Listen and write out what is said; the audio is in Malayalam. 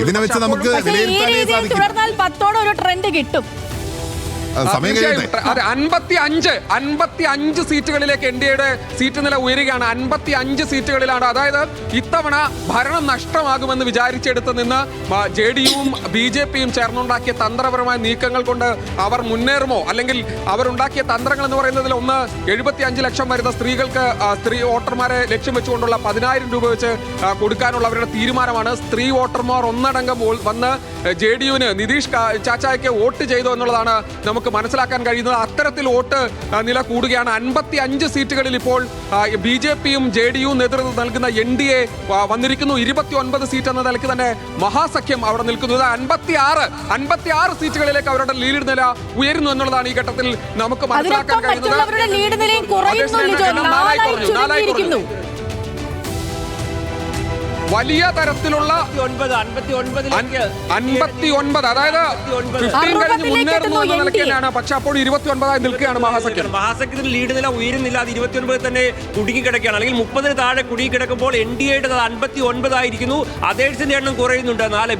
ഇതിനെ വെച്ച് നമുക്ക് തുടർന്നാൽ 10ഓടെ ഒരു ട്രെൻഡ് കിട്ടും. 55 സീറ്റുകളിലേക്ക് NDAയുടെ സീറ്റ് നില ഉയരുകയാണ്. 55 സീറ്റുകളിലാണ്. അതായത് ഇത്തവണ ഭരണം നഷ്ടമാകുമെന്ന് വിചാരിച്ചെടുത്ത് നിന്ന് JDUവും BJPയും ചേർന്നുണ്ടാക്കിയ തന്ത്രപരമായ നീക്കങ്ങൾ കൊണ്ട് അവർ മുന്നേറുമോ? അല്ലെങ്കിൽ അവരുണ്ടാക്കിയ തന്ത്രങ്ങൾ എന്ന് പറയുന്നതിൽ ഒന്ന് 75 ലക്ഷം വരുന്ന സ്ത്രീ വോട്ടർമാരെ ലക്ഷ്യം വെച്ചുകൊണ്ടുള്ള 10,000 രൂപ വെച്ച് കൊടുക്കാനുള്ള അവരുടെ തീരുമാനമാണ്. സ്ത്രീ വോട്ടർമാർ ഒന്നടങ്കം വന്ന് JDUവിന് നിതീഷ് ചാച്ചായ്ക്ക് വോട്ട് ചെയ്തു എന്നുള്ളതാണ് നമുക്ക് മനസ്സിലാക്കാൻ കഴിയുന്നത്. അത്തരത്തിൽ വോട്ട് നില കൂടുകയാണ്. 55 സീറ്റുകളിൽ ഇപ്പോൾ BJPയും JDUവും നേതൃത്വം നൽകുന്ന NDA വന്നിരിക്കുന്നു. 29 സീറ്റ് എന്ന നിലയ്ക്ക് തന്നെ മഹാസഖ്യം അവിടെ നിൽക്കുന്നത്. 56 സീറ്റുകളിലേക്ക് അവരുടെ ലീഡ് നില ഉയരുന്നു എന്നുള്ളതാണ് ഈ ഘട്ടത്തിൽ നമുക്ക് മനസ്സിലാക്കാൻ കഴിയുന്നത്. വലിയ തരത്തിലുള്ള 59, അതായത് 15 കഴിഞ്ഞ് മുന്നേറുന്നു എന്ന നിലയ്ക്കാണ്. പക്ഷെ അപ്പോൾ 29 നിൽക്കുകയാണ് മഹാസഖ്യത്തിന് ലീഡ് നില ഉയരുന്നില്ല. അത് 29 തന്നെ കുടുങ്ങിക്കിടക്കുകയാണ്. അല്ലെങ്കിൽ 30 താഴെ കുടുങ്ങിക്കിടക്കുമ്പോൾ NDAയുടെ 59 ആയിരിക്കുന്നു. അതേഴ്സിന്റെ എണ്ണം കുറയുന്നുണ്ട്. 4